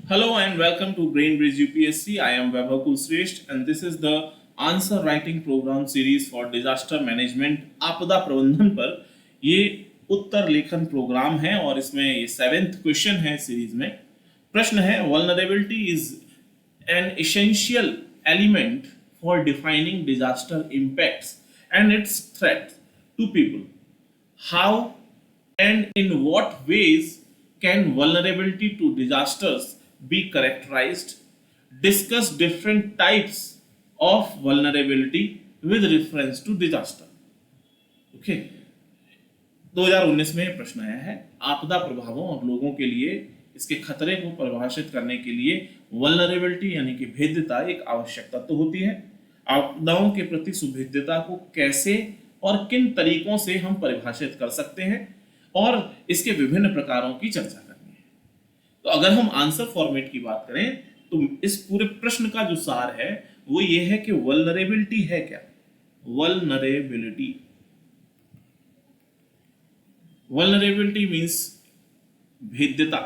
Hello and welcome to BrainBridge UPSC. I am Vaibhav Kulsresht and this is the answer writing programme series for disaster management आपदा प्रबंधन पर ये उत्तर लेखन programme है और इसमें ये 7th क्वेश्चन है सीरीज में। प्रश्न है vulnerability is an essential element for defining disaster impacts and its threat to people. How and in what ways can vulnerability to disasters be characterized? Discuss different types of vulnerability with reference to disaster. Okay. 2019 में प्रश्न आया है आपदा प्रभावों और लोगों के लिए इसके खतरे को परिभाषित करने के लिए वल्नरेबिलिटी यानी कि भेद्यता एक आवश्यकता तो होती है। आपदाओं के प्रति सुभेद्यता को कैसे और किन तरीकों से हम परिभाषित कर सकते हैं और इसके विभिन्न प्रकारों की चर्चा करनी है। तो अगर हम आंसर फॉर्मेट की बात करें तो इस पूरे प्रश्न का जो सार है वो ये है कि वल्नरेबिलिटी है क्या। वल्नरेबिलिटी मींस भेद्यता।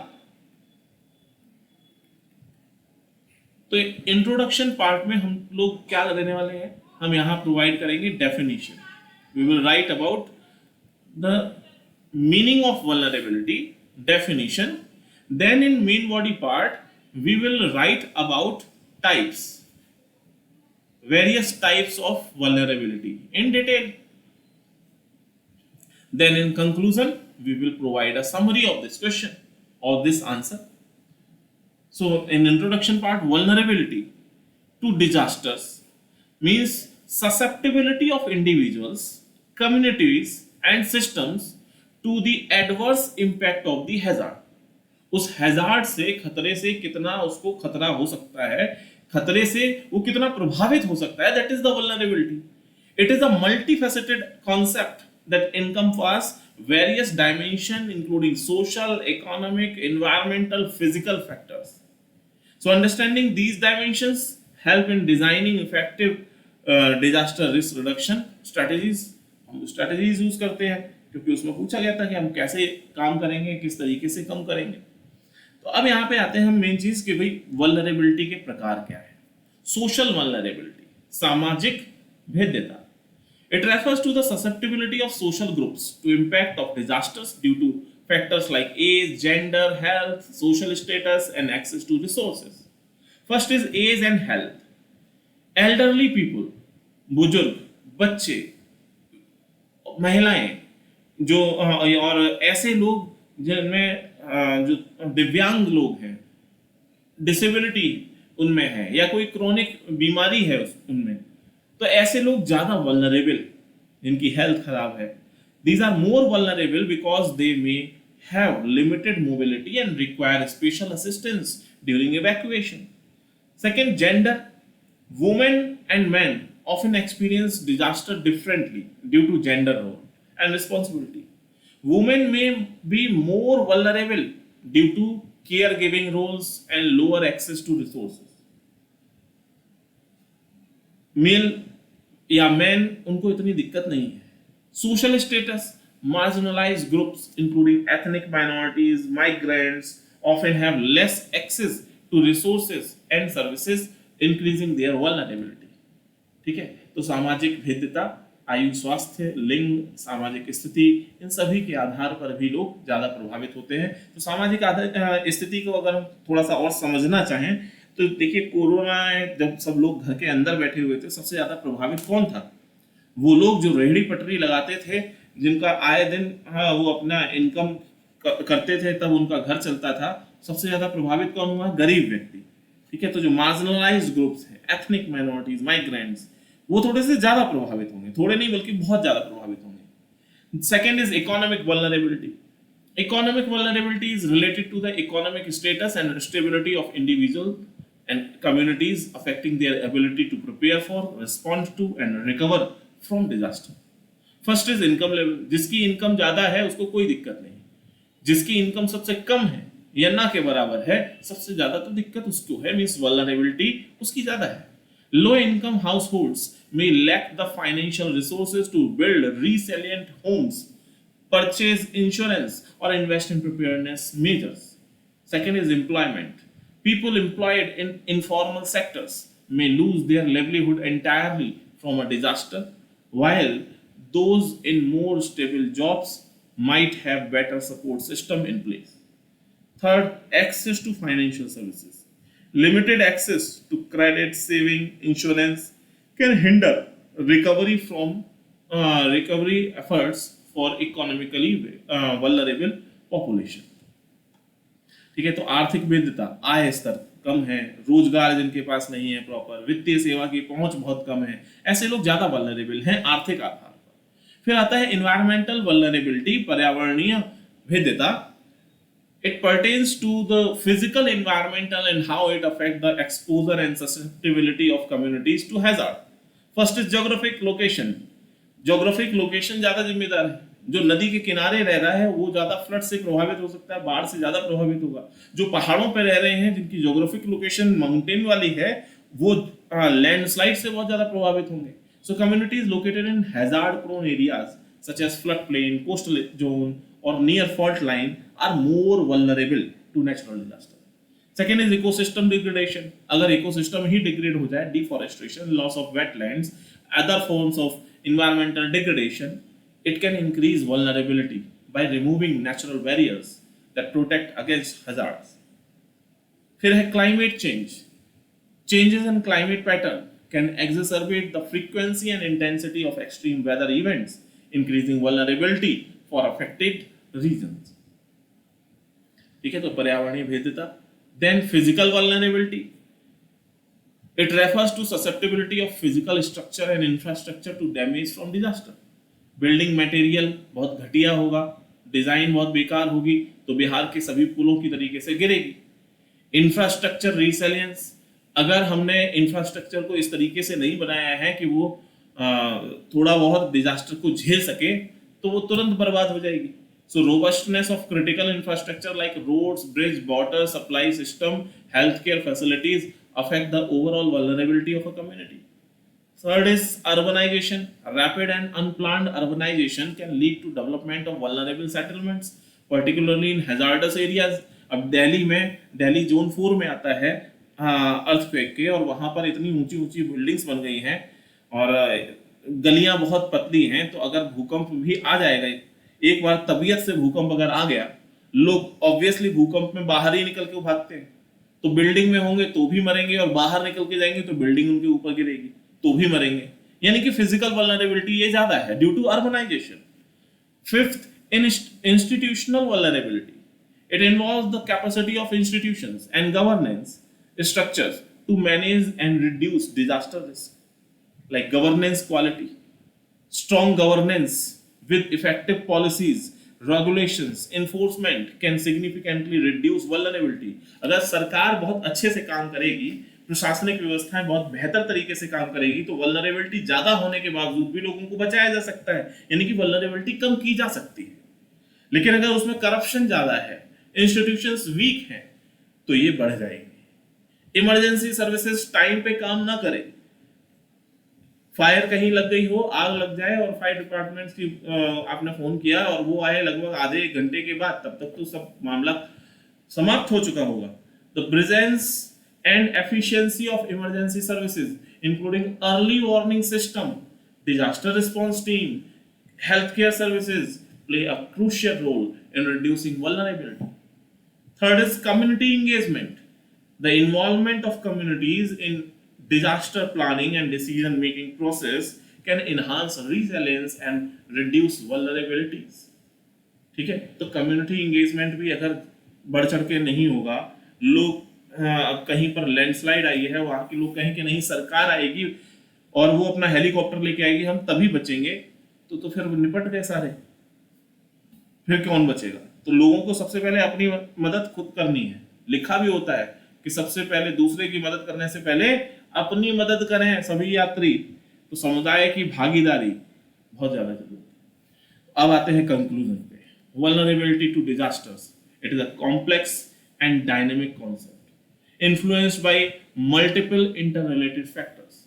तो इंट्रोडक्शन पार्ट में हम लोग क्या देने वाले हैं, हम यहां प्रोवाइड करेंगे definition. We will write about the meaning of vulnerability, definition. Then in main body part we will write about types, various types of vulnerability in detail. Then in conclusion we will provide a summary of this question or this answer. So in introduction part, vulnerability to disasters means susceptibility of individuals, communities and systems to the adverse impact of the hazard. उस hazard से, खतरे से कितना उसको खतरा हो सकता है, खतरे से वो कितना प्रभावित हो सकता है, that is the vulnerability. It is a multifaceted concept that encompasses various dimensions including social, economic, environmental, physical factors. So understanding these dimensions help in designing effective disaster risk reduction strategies. हम strategies use करते हैं क्योंकि उसमें पूछा गया था कि हम कैसे काम करेंगे, किस तरीके से कम करेंगे। तो अब यहाँ पे आते हैं हम मेन चीज कि भाई वल्नरेबिलिटी के प्रकार क्या है। सोशल वल्नरेबिलिटी, सामाजिक भेद्यता। It refers to the susceptibility of social groups to impact of disasters due to factors like age, gender, health, social status and access to resources. First is age and health. Elderly people, बुजुर्ग, बच्चे, महिलाएं जो और ऐसे लोग जिनमें जो दिव्यांग लोग हैं, डिसेबिलिटी उनमें है या कोई क्रोनिक बीमारी है उनमें, तो ऐसे लोग ज्यादा वल्नरेबल, जिनकी हेल्थ खराब है, these are more vulnerable because they may have limited mobility and require special assistance during evacuation. Second, gender. Women and man often experience disaster differently due to gender role and responsibility. Women may be more vulnerable due to caregiving roles and lower access to resources. Male या men उनको इतनी दिक्कत नहीं है। Social status, marginalized groups including ethnic minorities, migrants often have less access to resources and services, increasing their vulnerability. ठीक है, तो सामाजिक भेद्यता, आयु, स्वास्थ्य, लिंग, सामाजिक स्थिति, इन सभी के आधार पर भी लोग ज्यादा प्रभावित होते हैं। तो सामाजिक स्थिति को अगर हम थोड़ा सा और समझना चाहें तो देखिए, कोरोना जब सब लोग घर के अंदर बैठे हुए थे, सबसे ज्यादा प्रभावित कौन था? वो लोग जो रेहड़ी पटरी लगाते थे, जिनका आए दिन वो अपना इनकम करते थे, तब उनका घर चलता था। सबसे ज्यादा प्रभावित कौन हुआ? गरीब व्यक्ति। ठीक है, तो जो मार्जिनलाइज्ड ग्रुप्स हैं, एथनिक माइनॉरिटीज, माइग्रेंट्स, वो थोड़े से ज्यादा प्रभावित होंगे, थोड़े नहीं बल्कि बहुत ज्यादा प्रभावित होंगे। Second is economic vulnerability. Economic vulnerability is related to the economic status and stability of individual and communities, affecting their ability to prepare for, respond to and recover from disaster. First is income level. जिसकी income ज्यादा है उसको कोई दिक्कत नहीं, जिसकी income सबसे कम है या ना के बराबर है, सबसे ज्यादा तो दिक्कत उसको है, मींस वल्नरेबिलिटी उसकी ज्यादा है। Low income households may lack the financial resources to build resilient homes, purchase insurance, or invest in preparedness measures. Second is employment. People employed in informal sectors may lose their livelihood entirely from a disaster, while those in more stable jobs might have better support system in place. Third, access to financial services. Limited access to credit, saving, insurance can hinder recovery efforts for economically vulnerable population. ठीक है, तो आर्थिक भेद्यता, आय स्तर कम है, रोजगार जिनके पास नहीं है प्रॉपर, वित्तीय सेवा की पहुंच बहुत कम है, ऐसे लोग ज्यादा वल्नरेबल हैं आर्थिक आधार पर। फिर आता है इन्वायरमेंटल वल्नरेबिलिटी, पर्यावरणीय भेद्यता। It pertains to the physical environmental and how it affects the exposure and susceptibility of communities to hazard. First is geographic location. Geographic location ज्यादा जिम्मेदार है। जो नदी के किनारे रह रहा है वो ज्यादा फ्लड से प्रभावित हो सकता है, बाढ़ से ज्यादा प्रभावित होगा। जो पहाड़ों पर रह रहे हैं, जिनकी ज्योग्राफिक लोकेशन माउंटेन वाली है, वो लैंडस्लाइड से बहुत ज्यादा प्रभावित होंगे। So communities located in hazard prone areas such as flood plain, coastal zone और near fault line are more vulnerable to natural disaster. Second is ecosystem degradation. अगर ecosystem ही degrade हो जाए, deforestation, loss of wetlands, other forms of environmental degradation, it can increase vulnerability by removing natural barriers that protect against hazards. फिर है climate change. Changes in climate pattern can exacerbate the frequency and intensity of extreme weather events, increasing vulnerability for affected regions. ठीक है, तो पर्यावरणीय भेद्यता। Then physical vulnerability, it refers to susceptibility of physical structure and infrastructure to damage from disaster. Building material बहुत घटिया होगा, design बहुत बेकार होगी, तो बिहार के सभी पुलों की तरीके से गिरेगी। इंफ्रास्ट्रक्चर रिसिलियंस, अगर हमने इंफ्रास्ट्रक्चर को इस तरीके से नहीं बनाया है कि वो थोड़ा बहुत डिजास्टर को झेल सके, तो वो तुरंत बर्बाद हो जाएगी। So robustness of critical infrastructure like roads, bridge, water supply system, healthcare facilities affect the overall vulnerability of a community. Third is urbanization. Rapid and unplanned urbanization can lead to development of vulnerable settlements, particularly in hazardous areas. अब दिल्ली में, Delhi zone 4 में आता है earthquake के, और वहां पर इतनी ऊंची ऊंची बिल्डिंग्स बन गई हैं और गलियां बहुत पतली हैं, तो अगर भूकंप भी आ जाएगा, एक बार तबीयत से भूकंप अगर आ गया, लोग ऑब्वियसली भूकंप में बाहर ही निकल के भागते हैं, तो बिल्डिंग में होंगे तो भी मरेंगे, और बाहर निकल के जाएंगे तो बिल्डिंग उनके ऊपर गिरेगी तो भी मरेंगे। यानी कि फिजिकल वल्नरेबिलिटी ये ज्यादा है due to urbanization. Fifth, institutional vulnerability, it involves the capacity of institutions and governance structures to manage and reduce disaster risk, like governance quality. Strong governance with effective policies, regulations, enforcement can significantly reduce vulnerability. अगर सरकार बहुत अच्छे से काम करेगी, प्रशासनिक व्यवस्थाएं बहुत बेहतर तरीके से काम करेगी, तो वल्नरेबिलिटी ज्यादा होने के बावजूद भी लोगों को बचाया जा सकता है, यानी कि वल्नरेबिलिटी कम की जा सकती है। लेकिन अगर उसमें करप्शन ज्यादा है, इंस्टीट्यूशंस वीक हैं, तो ये बढ़ जाएंगे। इमरजेंसी सर्विसेज टाइम पे काम ना करें, फायर कहीं लग गई हो, आग लग जाए और फायर डिपार्टमेंट की आपने फोन किया और वो आए लगभग आधे एक घंटे के बाद, तब तक तो सब मामला समाप्त हो चुका होगा। The presence and efficiency of emergency services including early warning system, disaster response team, health care services play a crucial role in reducing vulnerability. Third is community engagement, the involvement of communities in disaster planning and decision making process can enhance resilience and reduce vulnerabilities. ठीक है, तो community engagement भी अगर बढ़ चढ़ के नहीं होगा, लोग कहीं पर लैंडस्लाइड आई है, वहां के लोग कहें कि नहीं सरकार आएगी और वो अपना हेलीकॉप्टर लेके आएगी, हम तभी बचेंगे, तो फिर निपट गए सारे, फिर कौन बचेगा? तो लोगों को सबसे पहले अपनी मदद खुद करनी है। लिखा भी होता है कि सबसे पहले दूसरे की मदद करने से पहले अपनी मदद करें सभी यात्री। तो समुदाय की भागीदारी बहुत ज्यादा जरूरी है। अब आते हैं कंक्लूजन पे। Vulnerability to disasters, it is a complex and dynamic concept influenced by multiple interrelated factors,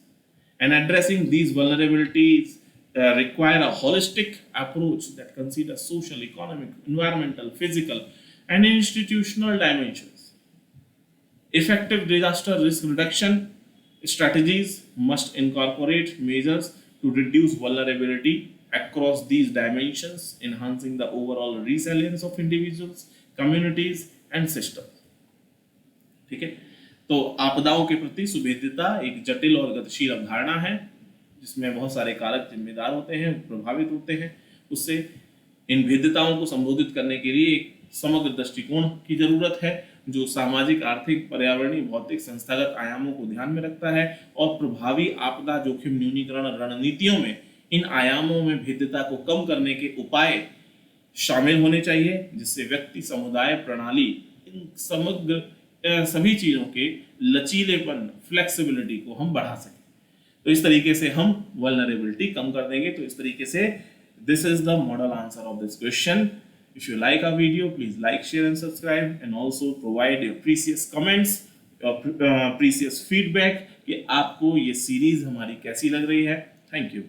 and addressing these vulnerabilities require a holistic approach that considers social, economic, environmental, physical and institutional dimensions. Effective disaster risk reduction strategies must incorporate measures to reduce vulnerability across these dimensions, enhancing the overall resilience of individuals, communities, and systems. ठीक है, तो आपदाओं के प्रति सुभेद्यता एक जटिल और गतिशील अवधारणा है जिसमें बहुत सारे कारक जिम्मेदार होते हैं, प्रभावित होते हैं। उससे इन भेद्यताओं को संबोधित करने के लिए एक समग्र दृष्टिकोण की जरूरत है जो सामाजिक, आर्थिक, पर्यावरणीय, भौतिक, संस्थागत आयामों को ध्यान में रखता है और प्रभावी आपदा जोखिम न्यूनीकरण रणनीतियों में इन आयामों में भेद्यता को कम करने के उपाय शामिल होने चाहिए जिससे व्यक्ति, समुदाय, प्रणाली इन समग्र सभी चीजों के लचीलेपन, फ्लेक्सिबिलिटी को हम बढ़ा सकें। तो इस तरीके से हम वल्नरेबिलिटी कम कर देंगे। तो इस तरीके से this is the model answer of this question. If you like our video, please like, share and subscribe and also provide your precious comments, your precious feedback कि आपको ये सीरीज हमारी कैसी लग रही है। Thank you.